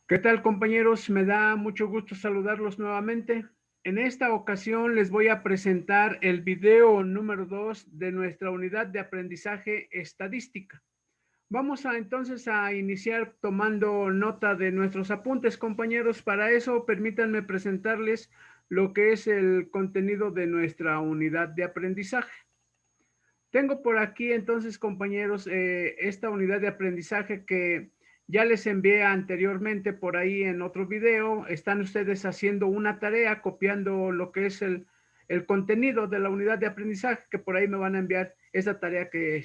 ¿Qué tal, compañeros? Me da mucho gusto saludarlos nuevamente. En esta ocasión les voy a presentar el video número 2 de nuestra unidad de aprendizaje estadística. Vamos entonces a iniciar tomando nota de nuestros apuntes, compañeros. Para eso, permítanme presentarles lo que es el contenido de nuestra unidad de aprendizaje. Tengo por aquí entonces, compañeros, esta unidad de aprendizaje que ya les envié anteriormente por ahí en otro video. Están ustedes haciendo una tarea, copiando lo que es el contenido de la unidad de aprendizaje, que por ahí me van a enviar esa tarea que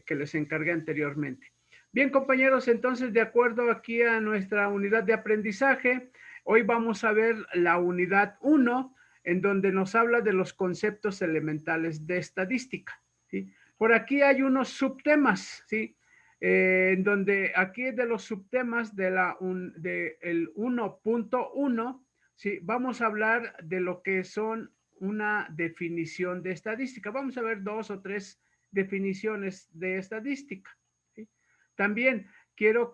les encargué anteriormente. Bien, compañeros, entonces, de acuerdo aquí a nuestra unidad de aprendizaje, hoy vamos a ver la unidad 1, en donde nos habla de los conceptos elementales de estadística, ¿sí? Por aquí hay unos subtemas, ¿sí? En donde aquí de los subtemas del 1.1, ¿sí? Vamos a hablar de lo que son una definición de estadística. Vamos a ver dos o tres definiciones de estadística, ¿sí? También quiero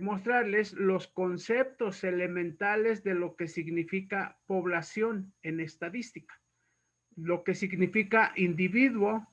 mostrarles los conceptos elementales de lo que significa población en estadística, lo que significa individuo,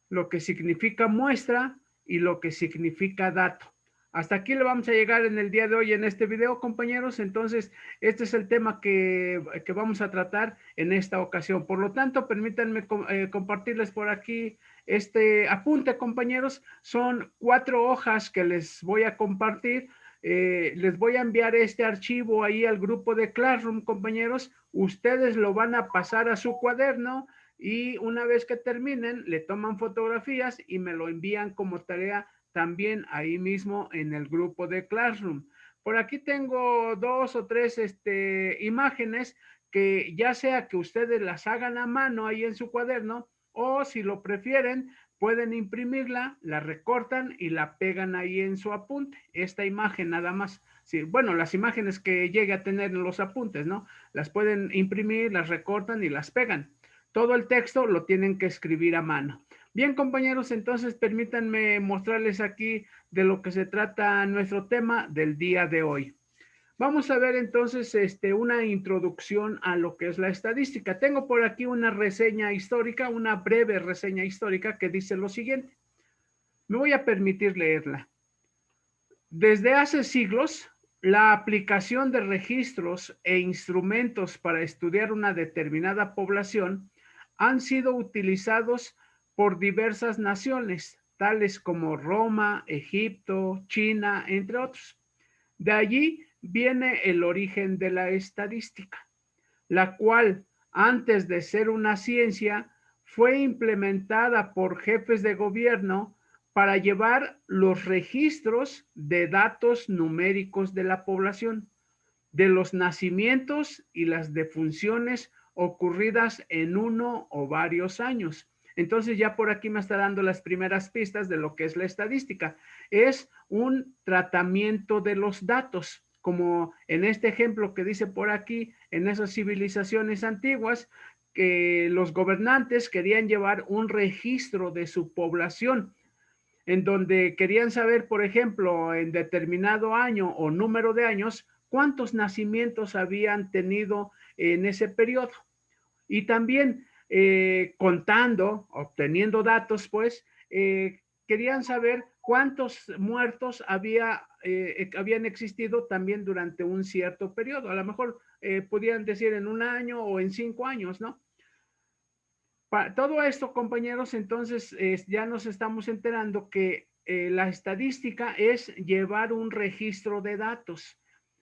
lo que significa muestra y lo que significa dato. Hasta aquí le vamos a llegar en el día de hoy en este video, compañeros. Entonces, este es el tema que vamos a tratar en esta ocasión. Por lo tanto, permítanme compartirles por aquí este apunte, compañeros. Son 4 hojas que les voy a compartir. Les voy a enviar este archivo ahí al grupo de Classroom, compañeros. Ustedes lo van a pasar a su cuaderno y una vez que terminen, le toman fotografías y me lo envían como tarea también ahí mismo en el grupo de Classroom. Por aquí tengo dos o tres imágenes que ya sea que ustedes las hagan a mano ahí en su cuaderno o si lo prefieren, pueden imprimirla, la recortan y la pegan ahí en su apunte. Esta imagen nada más. Sí, bueno, las imágenes que llegue a tener en los apuntes, ¿no? Las pueden imprimir, las recortan y las pegan. Todo el texto lo tienen que escribir a mano. Bien, compañeros, entonces permítanme mostrarles aquí de lo que se trata nuestro tema del día de hoy. Vamos a ver entonces una introducción a lo que es la estadística. Tengo por aquí una reseña histórica, una breve reseña histórica que dice lo siguiente. Me voy a permitir leerla. Desde hace siglos, la aplicación de registros e instrumentos para estudiar una determinada población han sido utilizados por diversas naciones, tales como Roma, Egipto, China, entre otros. De allí viene el origen de la estadística, la cual, antes de ser una ciencia, fue implementada por jefes de gobierno para llevar los registros de datos numéricos de la población, de los nacimientos y las defunciones ocurridas en uno o varios años. Entonces ya por aquí me está dando las primeras pistas de lo que es la estadística. Es un tratamiento de los datos, como en este ejemplo que dice por aquí, en esas civilizaciones antiguas, que los gobernantes querían llevar un registro de su población, en donde querían saber, por ejemplo, en determinado año o número de años, cuántos nacimientos habían tenido en ese periodo. Y también contando, obteniendo datos, pues, querían saber cuántos muertos habían existido también durante un cierto periodo. A lo mejor podían decir en un año o en 5 años, ¿no? Todo esto, compañeros, entonces ya nos estamos enterando que la estadística es llevar un registro de datos,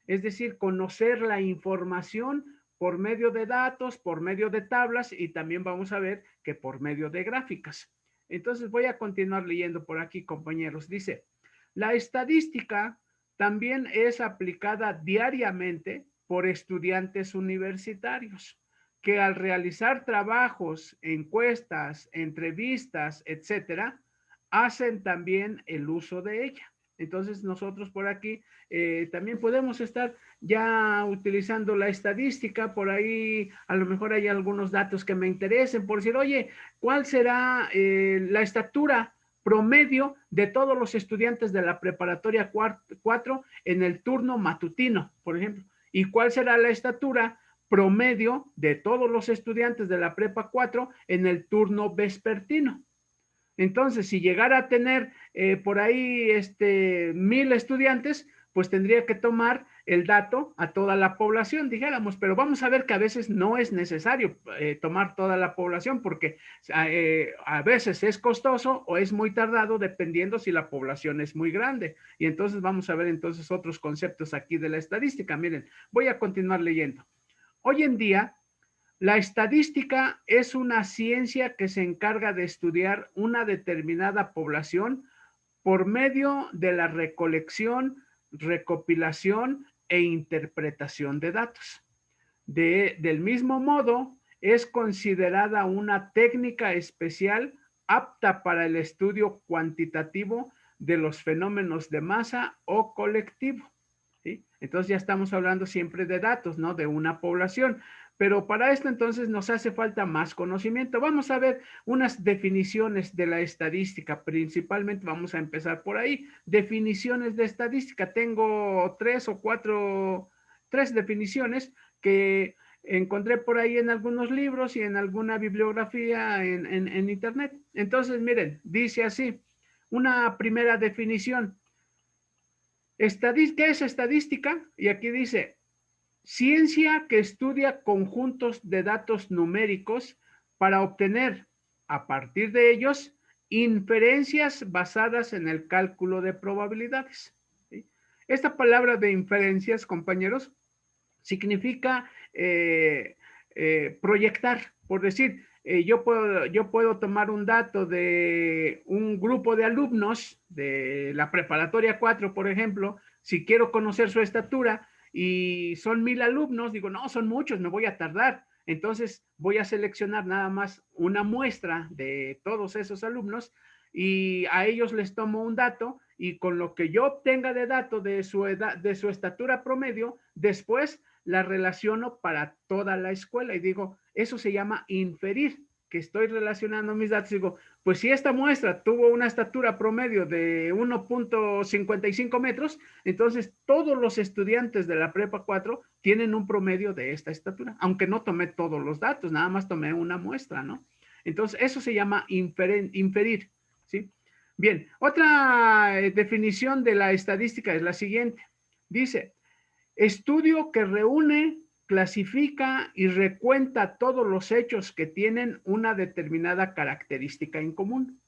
es decir, conocer la información por medio de datos, por medio de tablas y también vamos a ver que por medio de gráficas. Entonces voy a continuar leyendo por aquí, compañeros. Dice, la estadística también es aplicada diariamente por estudiantes universitarios que al realizar trabajos, encuestas, entrevistas, etcétera, hacen también el uso de ella. Entonces nosotros por aquí también podemos estar ya utilizando la estadística, por ahí a lo mejor hay algunos datos que me interesen, por decir, oye, ¿cuál será la estatura promedio de todos los estudiantes de la preparatoria 4 en el turno matutino, por ejemplo. ¿Y cuál será la estatura promedio de todos los estudiantes de la prepa 4 en el turno vespertino? Entonces, si llegara a tener por ahí 1,000 estudiantes, pues tendría que tomar el dato a toda la población, dijéramos, pero vamos a ver que a veces no es necesario tomar toda la población porque a veces es costoso o es muy tardado dependiendo si la población es muy grande. Y entonces vamos a ver entonces otros conceptos aquí de la estadística. Miren, voy a continuar leyendo. Hoy en día, la estadística es una ciencia que se encarga de estudiar una determinada población por medio de la recolección, recopilación e interpretación de datos. Del mismo modo, es considerada una técnica especial apta para el estudio cuantitativo de los fenómenos de masa o colectivo. ¿Sí? Entonces ya estamos hablando siempre de datos, ¿no? De una población. Pero para esto entonces nos hace falta más conocimiento. Vamos a ver unas definiciones de la estadística. Principalmente vamos a empezar por ahí. Definiciones de estadística. Tengo tres definiciones que encontré por ahí en algunos libros y en alguna bibliografía en internet. Entonces, miren, dice así, una primera definición. ¿Qué es estadística? Y aquí dice, ciencia que estudia conjuntos de datos numéricos para obtener, a partir de ellos, inferencias basadas en el cálculo de probabilidades. ¿Sí? Esta palabra de inferencias, compañeros, significa proyectar, por decir, yo puedo tomar un dato de un grupo de alumnos de la preparatoria 4, por ejemplo, si quiero conocer su estatura y son 1,000 alumnos, digo, no, son muchos, me voy a tardar. Entonces voy a seleccionar nada más una muestra de todos esos alumnos y a ellos les tomo un dato y con lo que yo obtenga de dato de su edad, de su estatura promedio, después la relaciono para toda la escuela y digo, eso se llama inferir, que estoy relacionando mis datos. Digo, pues si esta muestra tuvo una estatura promedio de 1,55 metros, entonces todos los estudiantes de la prepa 4 tienen un promedio de esta estatura, aunque no tomé todos los datos, nada más tomé una muestra, ¿no? Entonces eso se llama inferir, ¿sí? Bien, otra definición de la estadística es la siguiente. Dice, estudio que reúne, clasifica y recuenta todos los hechos que tienen una determinada característica en común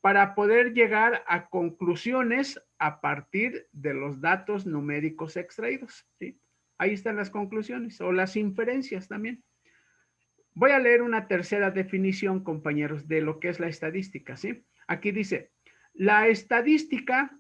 para poder llegar a conclusiones a partir de los datos numéricos extraídos. ¿Sí? Ahí están las conclusiones o las inferencias también. Voy a leer una tercera definición, compañeros, de lo que es la estadística. ¿Sí? Aquí dice, la estadística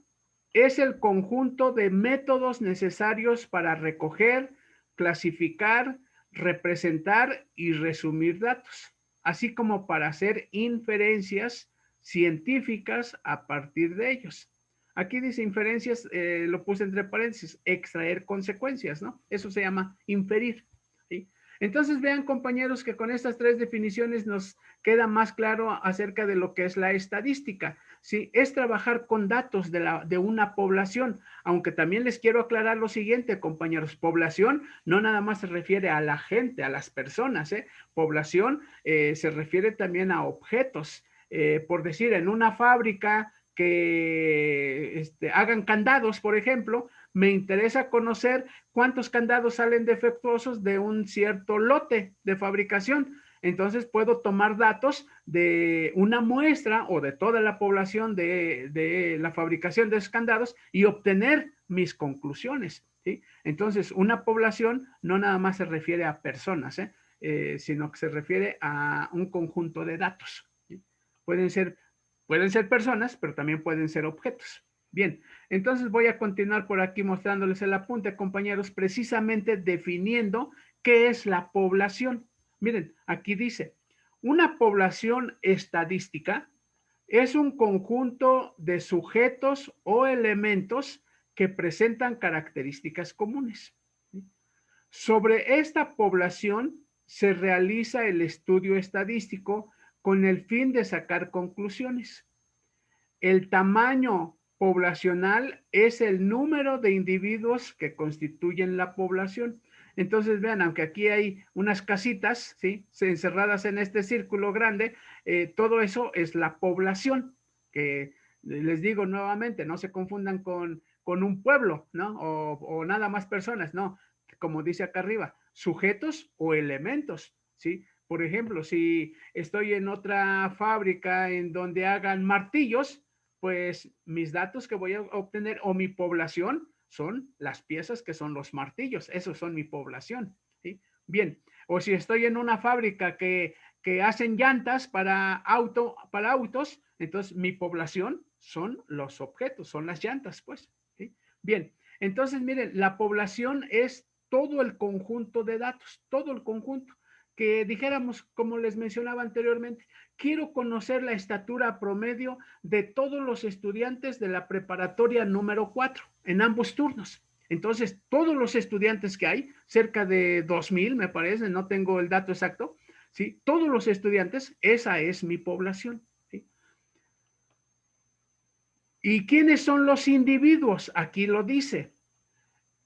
es el conjunto de métodos necesarios para recoger, clasificar, representar y resumir datos, así como para hacer inferencias científicas a partir de ellos. Aquí dice inferencias, lo puse entre paréntesis, extraer consecuencias, ¿no? Eso se llama inferir. ¿Sí? Entonces vean, compañeros, que con estas tres definiciones nos queda más claro acerca de lo que es la estadística. Sí, es trabajar con datos de una población, aunque también les quiero aclarar lo siguiente, compañeros, población no nada más se refiere a la gente, a las personas, población se refiere también a objetos, por decir, en una fábrica que hagan candados, por ejemplo, me interesa conocer cuántos candados salen defectuosos de un cierto lote de fabricación. Entonces puedo tomar datos de una muestra o de toda la población de la fabricación de esos candados y obtener mis conclusiones. ¿Sí? Entonces, una población no nada más se refiere a personas, sino que se refiere a un conjunto de datos. ¿Sí? Pueden ser personas, pero también pueden ser objetos. Bien, entonces voy a continuar por aquí mostrándoles el apunte, compañeros, precisamente definiendo qué es la población. Miren, aquí dice, una población estadística es un conjunto de sujetos o elementos que presentan características comunes. Sobre esta población se realiza el estudio estadístico con el fin de sacar conclusiones. El tamaño poblacional es el número de individuos que constituyen la población. Entonces, vean, aunque aquí hay unas casitas, ¿sí? Encerradas en este círculo grande, todo eso es la población, que les digo nuevamente, no se confundan con un pueblo, ¿no? O nada más personas, no, como dice acá arriba, sujetos o elementos, ¿sí? Por ejemplo, si estoy en otra fábrica en donde hagan martillos, pues mis datos que voy a obtener o mi población son las piezas que son los martillos, esos son mi población, ¿sí? Bien, o si estoy en una fábrica que hacen llantas para autos, entonces mi población son los objetos, son las llantas, pues, ¿sí? Bien, entonces miren, la población es todo el conjunto de datos, todo el conjunto que dijéramos, como les mencionaba anteriormente, quiero conocer la estatura promedio de todos los estudiantes de la preparatoria número 4 en ambos turnos. Entonces, todos los estudiantes que hay, cerca de 2,000 me parece, no tengo el dato exacto, ¿sí? Todos los estudiantes, esa es mi población, ¿sí? ¿Y quiénes son los individuos? Aquí lo dice.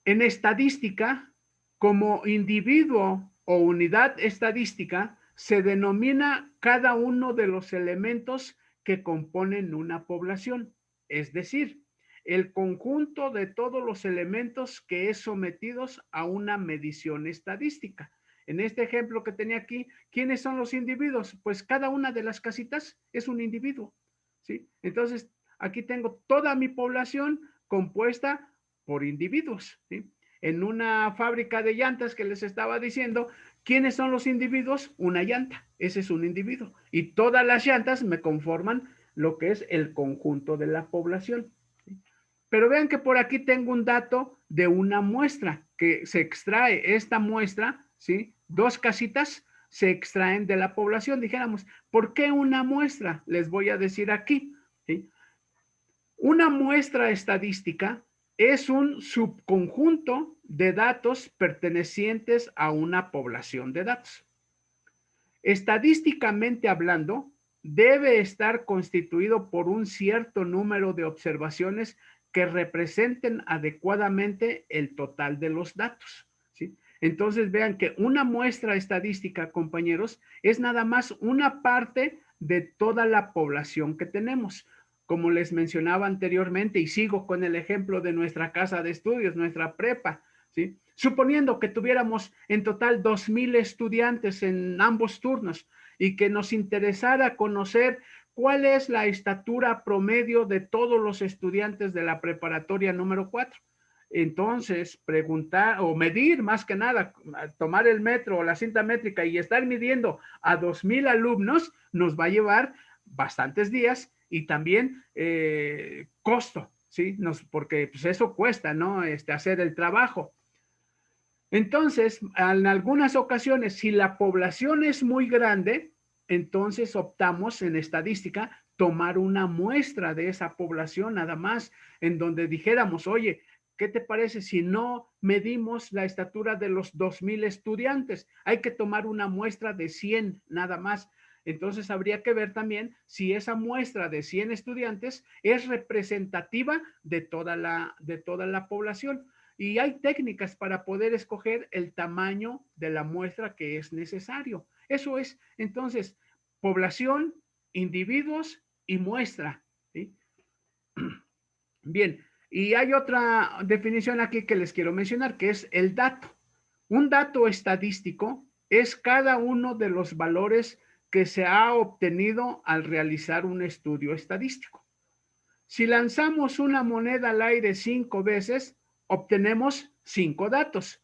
En estadística, como individuo o unidad estadística, se denomina cada uno de los elementos que componen una población, es decir, el conjunto de todos los elementos que es sometidos a una medición estadística. En este ejemplo que tenía aquí, ¿quiénes son los individuos? Pues cada una de las casitas es un individuo, ¿sí? Entonces, aquí tengo toda mi población compuesta por individuos, ¿sí? En una fábrica de llantas que les estaba diciendo, ¿quiénes son los individuos? Una llanta, ese es un individuo. Y todas las llantas me conforman lo que es el conjunto de la población, ¿sí? Pero vean que por aquí tengo un dato de una muestra que se extrae esta muestra, ¿sí? 2 casitas se extraen de la población. Dijéramos, ¿por qué una muestra? Les voy a decir aquí, ¿sí? Una muestra estadística es un subconjunto de datos pertenecientes a una población de datos. Estadísticamente hablando, debe estar constituido por un cierto número de observaciones que representen adecuadamente el total de los datos, ¿sí? Entonces vean que una muestra estadística, compañeros, es nada más una parte de toda la población que tenemos. Como les mencionaba anteriormente, y sigo con el ejemplo de nuestra casa de estudios, nuestra prepa, ¿sí? Suponiendo que tuviéramos en total 2,000 estudiantes en ambos turnos y que nos interesara conocer cuál es la estatura promedio de todos los estudiantes de la preparatoria número 4. Entonces, preguntar o medir más que nada, tomar el metro o la cinta métrica y estar midiendo a 2,000 alumnos nos va a llevar bastantes días y también costo, ¿sí? Porque pues eso cuesta, ¿no? Hacer el trabajo. Entonces, en algunas ocasiones, si la población es muy grande, entonces optamos en estadística tomar una muestra de esa población nada más, en donde dijéramos, oye, ¿qué te parece si no medimos la estatura de los 2,000 estudiantes? Hay que tomar una muestra de 100 nada más. Entonces habría que ver también si esa muestra de 100 estudiantes es representativa de toda la población. Y hay técnicas para poder escoger el tamaño de la muestra que es necesario. Eso es, entonces, población, individuos y muestra, ¿sí? Bien, y hay otra definición aquí que les quiero mencionar, que es el dato. Un dato estadístico es cada uno de los valores que se ha obtenido al realizar un estudio estadístico. Si lanzamos una moneda al aire 5 veces, obtenemos 5 datos.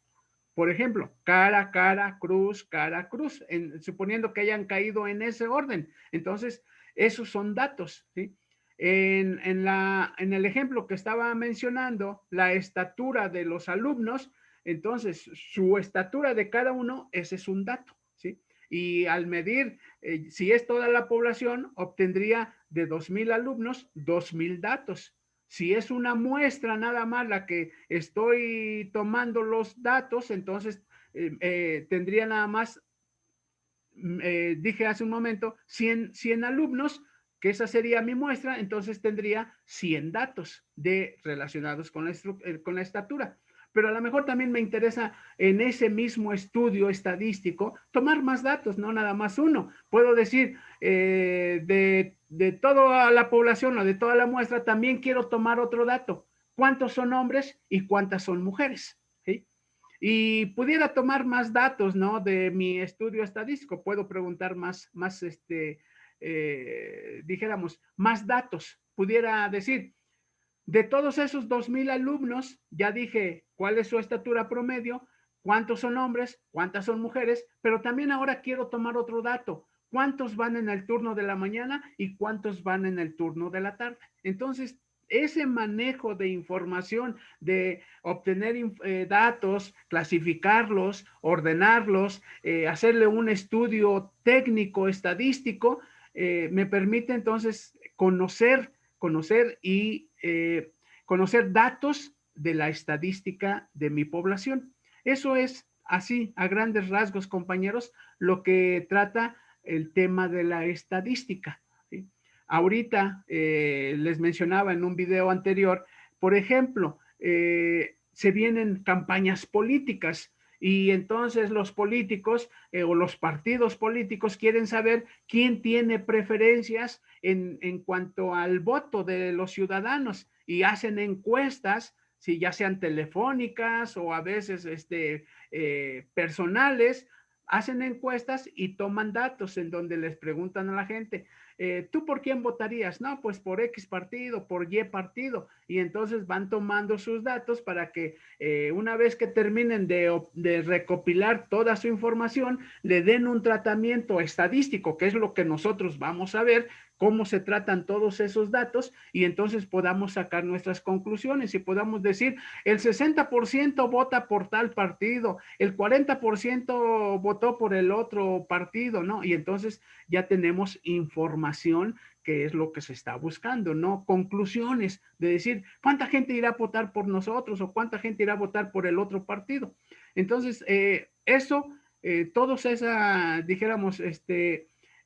Por ejemplo, cara, cruz, suponiendo que hayan caído en ese orden. Entonces, esos son datos, ¿sí? En el ejemplo que estaba mencionando, la estatura de los alumnos, entonces su estatura de cada uno, ese es un dato, ¿sí? Y al medir, si es toda la población, obtendría de 2,000 alumnos, 2,000 datos. Si es una muestra nada más la que estoy tomando los datos, entonces tendría nada más, dije hace un momento, 100 alumnos, que esa sería mi muestra, entonces tendría 100 datos relacionados con la estatura. Pero a lo mejor también me interesa en ese mismo estudio estadístico tomar más datos, no nada más uno. Puedo decir, de toda la población o de toda la muestra, también quiero tomar otro dato. ¿Cuántos son hombres y cuántas son mujeres? ¿Sí? Y pudiera tomar más datos, ¿no? De mi estudio estadístico. Puedo preguntar dijéramos, más datos. Pudiera decir, de todos esos 2,000 alumnos, ya dije cuál es su estatura promedio, cuántos son hombres, cuántas son mujeres, pero también ahora quiero tomar otro dato. ¿Cuántos van en el turno de la mañana y cuántos van en el turno de la tarde? Entonces, ese manejo de información, de obtener datos, clasificarlos, ordenarlos, hacerle un estudio técnico, estadístico, me permite entonces conocer y conocer datos de la estadística de mi población. Eso es así, a grandes rasgos, compañeros, lo que trata el tema de la estadística. ¿Sí? Ahorita les mencionaba en un video anterior, por ejemplo, se vienen campañas políticas y entonces los políticos o los partidos políticos quieren saber quién tiene preferencias en cuanto al voto de los ciudadanos y hacen encuestas, si ya sean telefónicas o a veces personales, hacen encuestas y toman datos en donde les preguntan a la gente, ¿tú por quién votarías? No, pues por X partido, por Y partido. Y entonces van tomando sus datos para que una vez que terminen de recopilar toda su información, le den un tratamiento estadístico, que es lo que nosotros vamos a ver, cómo se tratan todos esos datos y entonces podamos sacar nuestras conclusiones y podamos decir, el 60% vota por tal partido, el 40% votó por el otro partido, ¿no? Y entonces ya tenemos información que es lo que se está buscando, ¿no? Conclusiones de decir, ¿cuánta gente irá a votar por nosotros o cuánta gente irá a votar por el otro partido? Entonces, todas esas, dijéramos,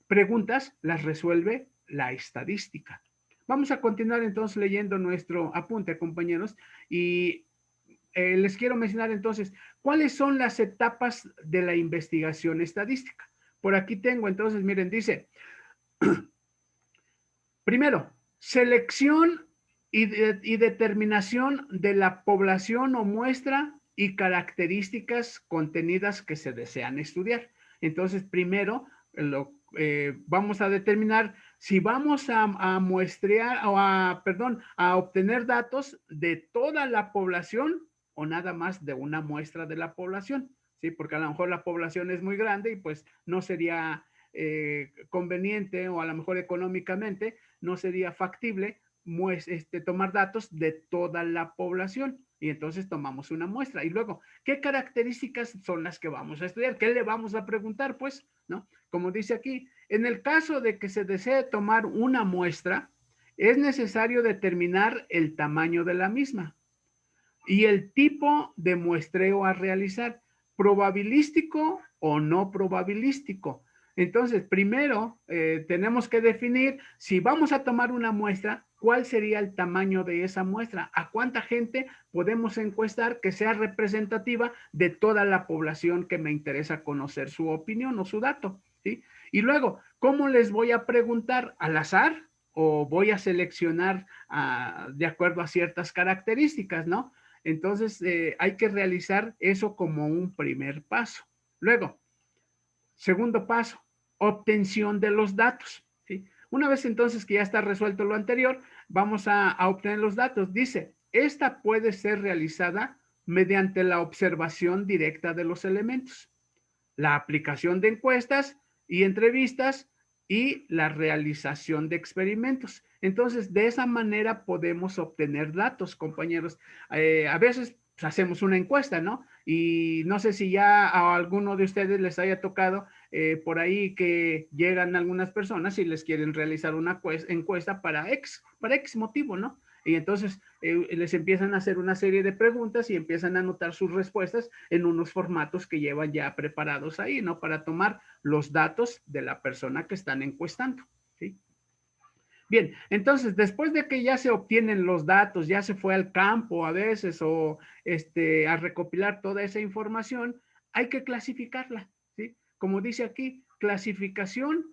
preguntas las resuelve la estadística. Vamos a continuar entonces leyendo nuestro apunte, compañeros, y les quiero mencionar entonces cuáles son las etapas de la investigación estadística. Por aquí tengo entonces, miren, dice, primero, selección y determinación de la población o muestra y características contenidas que se desean estudiar. Entonces, primero, vamos a determinar si vamos a muestrear o a obtener datos de toda la población o nada más de una muestra de la población, ¿sí? Porque a lo mejor la población es muy grande y pues no sería conveniente o a lo mejor económicamente no sería factible tomar datos de toda la población. Y entonces tomamos una muestra. Y luego, ¿qué características son las que vamos a estudiar? ¿Qué le vamos a preguntar? Pues, ¿no? Como dice aquí, en el caso de que se desee tomar una muestra, es necesario determinar el tamaño de la misma y el tipo de muestreo a realizar, probabilístico o no probabilístico. Entonces, primero tenemos que definir si vamos a tomar una muestra, cuál sería el tamaño de esa muestra, a cuánta gente podemos encuestar que sea representativa de toda la población que me interesa conocer su opinión o su dato, ¿sí? Y luego, ¿cómo les voy a preguntar? ¿Al azar? ¿O voy a seleccionar de acuerdo a ciertas características, ¿no? Entonces, hay que realizar eso como un primer paso. Luego, segundo paso, obtención de los datos. ¿Sí? Una vez entonces que ya está resuelto lo anterior, vamos a obtener los datos. Dice, esta puede ser realizada mediante la observación directa de los elementos, la aplicación de encuestas y entrevistas y la realización de experimentos. Entonces, de esa manera podemos obtener datos, compañeros. A veces pues, hacemos una encuesta, ¿no? Y no sé si ya a alguno de ustedes les haya tocado por ahí que llegan algunas personas y les quieren realizar una encuesta para X motivo, ¿no? Y entonces les empiezan a hacer una serie de preguntas y empiezan a anotar sus respuestas en unos formatos que llevan ya preparados ahí, ¿no? Para tomar los datos de la persona que están encuestando, ¿sí? Bien, entonces, después de que ya se obtienen los datos, ya se fue al campo a veces o a recopilar toda esa información, hay que clasificarla, ¿sí? Como dice aquí, clasificación,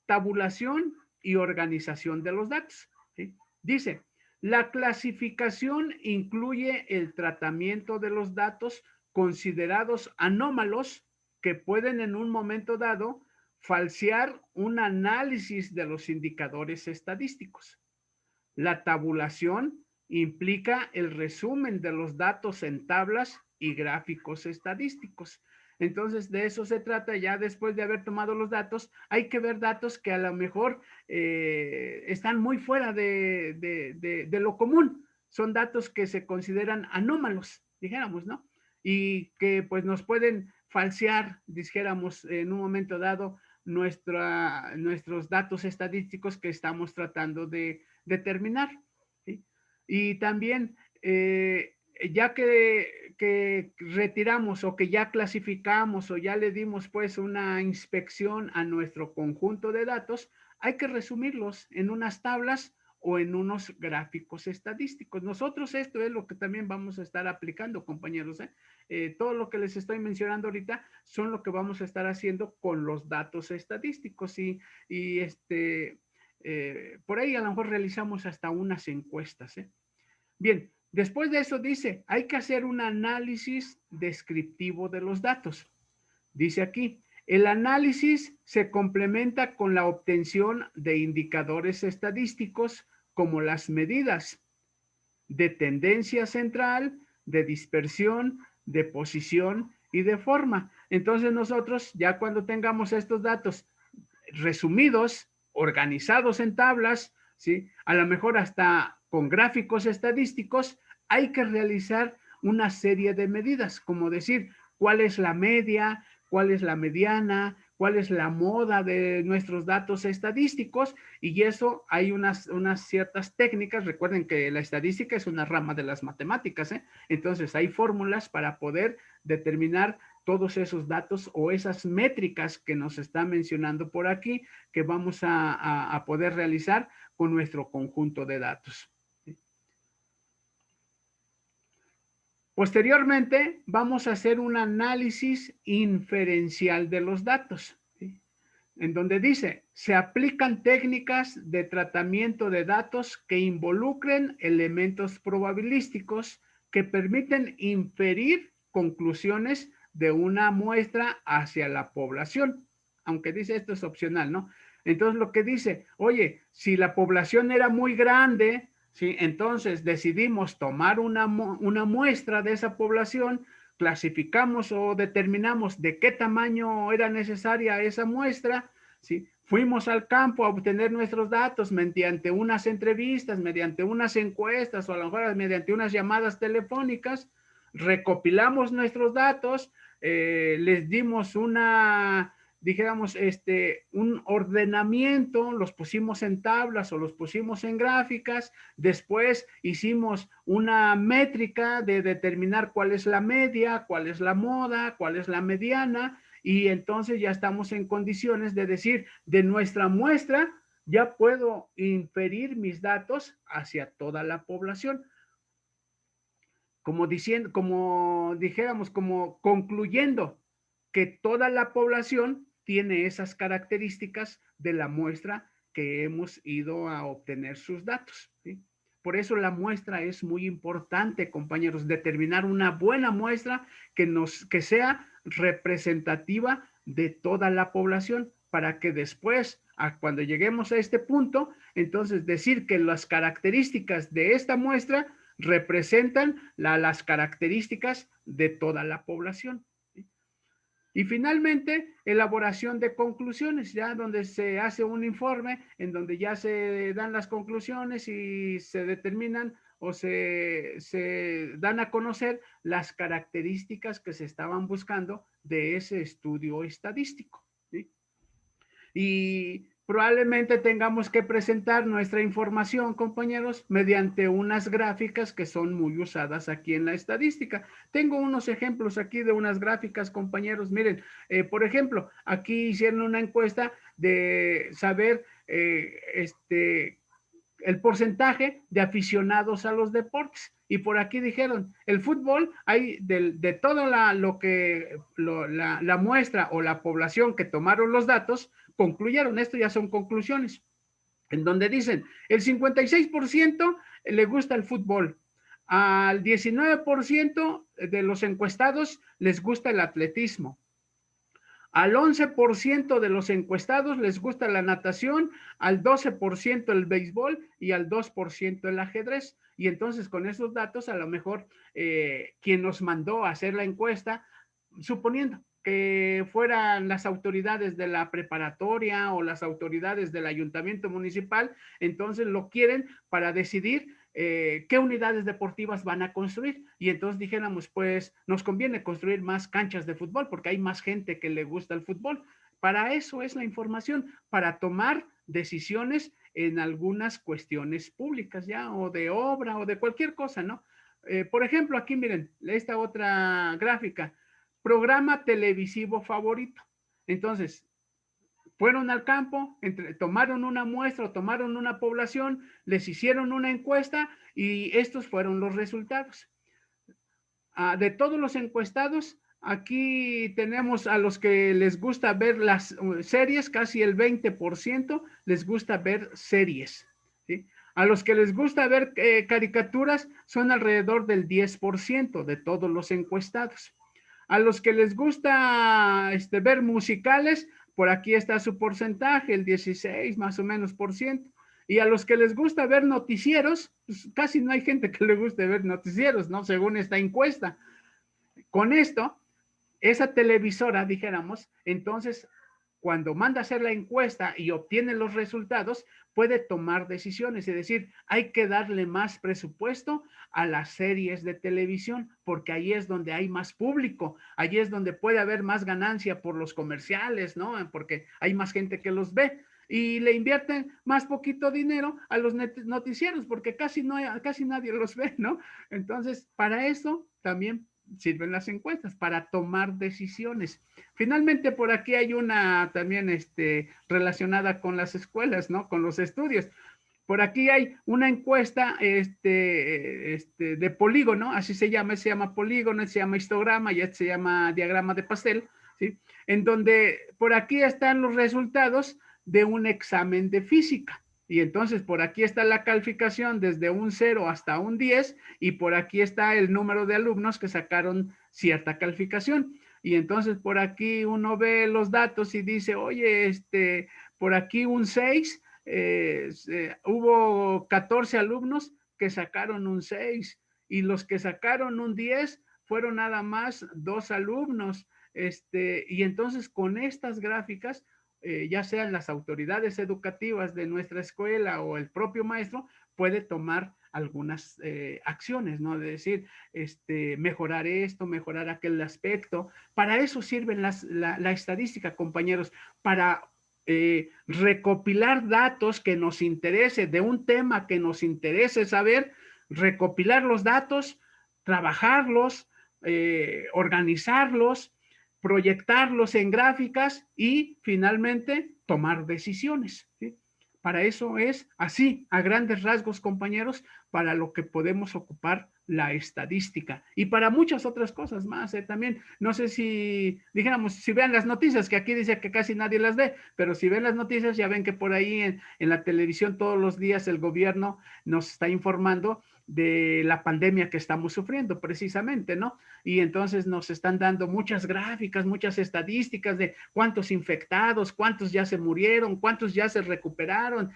tabulación y organización de los datos, ¿sí? Dice, la clasificación incluye el tratamiento de los datos considerados anómalos que pueden en un momento dado falsear un análisis de los indicadores estadísticos. La tabulación implica el resumen de los datos en tablas y gráficos estadísticos. Entonces, de eso se trata. Ya después de haber tomado los datos, hay que ver datos que a lo mejor están muy fuera de lo común. Son datos que se consideran anómalos, dijéramos, ¿no? Y que pues nos pueden falsear, dijéramos, en un momento dado, nuestros datos estadísticos que estamos tratando de determinar. ¿Sí? Y también, ya que retiramos o que ya clasificamos o ya le dimos pues una inspección a nuestro conjunto de datos, hay que resumirlos en unas tablas o en unos gráficos estadísticos. Nosotros esto es lo que también vamos a estar aplicando, compañeros. Todo lo que les estoy mencionando ahorita son lo que vamos a estar haciendo con los datos estadísticos y por ahí a lo mejor realizamos hasta unas encuestas. Bien, después de eso dice, hay que hacer un análisis descriptivo de los datos. Dice aquí, el análisis se complementa con la obtención de indicadores estadísticos como las medidas de tendencia central, de dispersión, de posición y de forma. Entonces nosotros ya cuando tengamos estos datos resumidos, organizados en tablas, ¿sí? A lo mejor hasta con gráficos estadísticos, hay que realizar una serie de medidas, como decir cuál es la media, cuál es la mediana, cuál es la moda de nuestros datos estadísticos, y eso hay unas ciertas técnicas. Recuerden que la estadística es una rama de las matemáticas, ¿eh? Entonces hay fórmulas para poder determinar todos esos datos o esas métricas que nos está mencionando por aquí, que vamos a poder realizar con nuestro conjunto de datos. Posteriormente, vamos a hacer un análisis inferencial de los datos, ¿sí? En donde dice, se aplican técnicas de tratamiento de datos que involucren elementos probabilísticos que permiten inferir conclusiones de una muestra hacia la población, aunque dice esto es opcional, ¿no? Entonces lo que dice, oye, si la población era muy grande, ¿sí? Entonces decidimos tomar una muestra de esa población, clasificamos o determinamos de qué tamaño era necesaria esa muestra, ¿sí? Fuimos al campo a obtener nuestros datos mediante unas entrevistas, mediante unas encuestas o a lo mejor mediante unas llamadas telefónicas, recopilamos nuestros datos, les dimos dijéramos, un ordenamiento, los pusimos en tablas o los pusimos en gráficas, después hicimos una métrica de determinar cuál es la media, cuál es la moda, cuál es la mediana, y entonces ya estamos en condiciones de decir, de nuestra muestra, ya puedo inferir mis datos hacia toda la población. Como diciendo, como dijéramos, como concluyendo que toda la población tiene esas características de la muestra que hemos ido a obtener sus datos, ¿sí? Por eso la muestra es muy importante, compañeros, determinar una buena muestra que sea representativa de toda la población para que después, cuando lleguemos a este punto, entonces decir que las características de esta muestra representan las características de toda la población. Y finalmente, elaboración de conclusiones, ya donde se hace un informe, en donde ya se dan las conclusiones y se determinan o se dan a conocer las características que se estaban buscando de ese estudio estadístico, ¿sí? Y probablemente tengamos que presentar nuestra información, compañeros, mediante unas gráficas que son muy usadas aquí en la estadística. Tengo unos ejemplos aquí de unas gráficas, compañeros. Miren, por ejemplo, aquí hicieron una encuesta de saber el porcentaje de aficionados a los deportes. Y por aquí dijeron, el fútbol, hay de toda la muestra o la población que tomaron los datos, concluyeron, esto ya son conclusiones, en donde dicen, el 56% le gusta el fútbol, al 19% de los encuestados les gusta el atletismo, al 11% de los encuestados les gusta la natación, al 12% el béisbol y al 2% el ajedrez. Y entonces con esos datos a lo mejor quien nos mandó a hacer la encuesta, suponiendo que fueran las autoridades de la preparatoria o las autoridades del ayuntamiento municipal, entonces lo quieren para decidir qué unidades deportivas van a construir. Y entonces dijéramos, pues nos conviene construir más canchas de fútbol porque hay más gente que le gusta el fútbol. Para eso es la información, para tomar decisiones en algunas cuestiones públicas ya, o de obra o de cualquier cosa, ¿no? Por ejemplo, aquí miren, esta otra gráfica, programa televisivo favorito. Entonces, fueron al campo, tomaron una muestra, tomaron una población, les hicieron una encuesta y estos fueron los resultados. De todos los encuestados, aquí tenemos a los que les gusta ver las series, casi el 20% les gusta ver series, ¿sí? A los que les gusta ver caricaturas son alrededor del 10% de todos los encuestados. A los que les gusta ver musicales, por aquí está su porcentaje, el 16 más o menos por ciento. Y a los que les gusta ver noticieros, pues casi no hay gente que le guste ver noticieros, ¿no? Según esta encuesta. Con esto, esa televisora, dijéramos, entonces, cuando manda a hacer la encuesta y obtiene los resultados, puede tomar decisiones, es decir, hay que darle más presupuesto a las series de televisión, porque ahí es donde hay más público, ahí es donde puede haber más ganancia por los comerciales, ¿no? Porque hay más gente que los ve. Y le invierten más poquito dinero a los noticieros, porque casi nadie los ve, ¿no? Entonces, para eso también sirven las encuestas, para tomar decisiones. Finalmente, por aquí hay una también relacionada con las escuelas, ¿no? Con los estudios. Por aquí hay una encuesta de polígono, así se llama polígono, se llama histograma y se llama diagrama de pastel, ¿sí? En donde por aquí están los resultados de un examen de física. Y entonces por aquí está la calificación desde un 0 hasta un 10 y por aquí está el número de alumnos que sacaron cierta calificación. Y entonces por aquí uno ve los datos y dice, oye, por aquí un 6, hubo 14 alumnos que sacaron un 6 y los que sacaron un 10 fueron nada más 2 alumnos. Y entonces con estas gráficas, ya sean las autoridades educativas de nuestra escuela o el propio maestro, puede tomar algunas acciones, ¿no? De decir, mejorar esto, mejorar aquel aspecto. Para eso sirve la estadística, compañeros, para recopilar datos que nos interese, de un tema que nos interese saber, recopilar los datos, trabajarlos, organizarlos, proyectarlos en gráficas y finalmente tomar decisiones, ¿sí? Para eso es así, a grandes rasgos, compañeros, para lo que podemos ocupar la estadística y para muchas otras cosas más. También, no sé si, dijéramos, si vean las noticias, que aquí dice que casi nadie las ve, pero si ven las noticias ya ven que por ahí en la televisión todos los días el gobierno nos está informando de la pandemia que estamos sufriendo precisamente, ¿no? Y entonces nos están dando muchas gráficas, muchas estadísticas de cuántos infectados, cuántos ya se murieron, cuántos ya se recuperaron,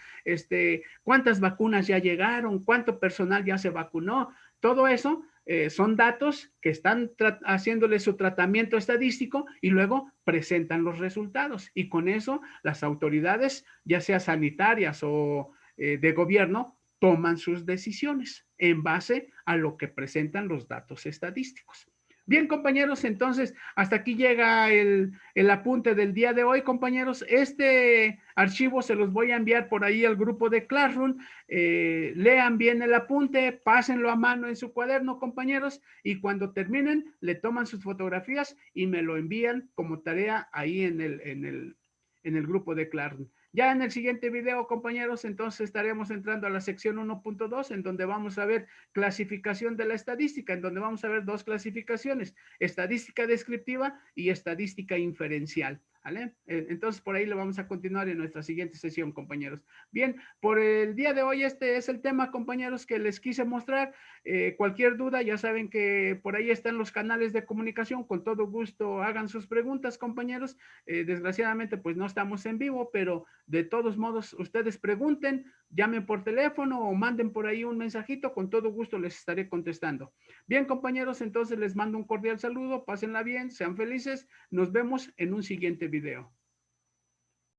cuántas vacunas ya llegaron, cuánto personal ya se vacunó. Todo eso son datos que están haciéndole su tratamiento estadístico y luego presentan los resultados. Y con eso las autoridades, ya sea sanitarias o de gobierno, toman sus decisiones en base a lo que presentan los datos estadísticos. Bien, compañeros, entonces hasta aquí llega el apunte del día de hoy, compañeros. Este archivo se los voy a enviar por ahí al grupo de Classroom. Lean bien el apunte, pásenlo a mano en su cuaderno, compañeros, y cuando terminen, le toman sus fotografías y me lo envían como tarea ahí en el grupo de Classroom. Ya en el siguiente video, compañeros, entonces estaremos entrando a la sección 1.2, en donde vamos a ver clasificación de la estadística, en donde vamos a ver dos clasificaciones, estadística descriptiva y estadística inferencial. ¿Vale? Entonces, por ahí lo vamos a continuar en nuestra siguiente sesión, compañeros. Bien, por el día de hoy este es el tema, compañeros, que les quise mostrar. Cualquier duda, ya saben que por ahí están los canales de comunicación. Con todo gusto hagan sus preguntas, compañeros. Desgraciadamente, pues no estamos en vivo, pero de todos modos, ustedes pregunten, llamen por teléfono o manden por ahí un mensajito. Con todo gusto les estaré contestando. Bien, compañeros, entonces les mando un cordial saludo. Pásenla bien, sean felices. Nos vemos en un siguiente video.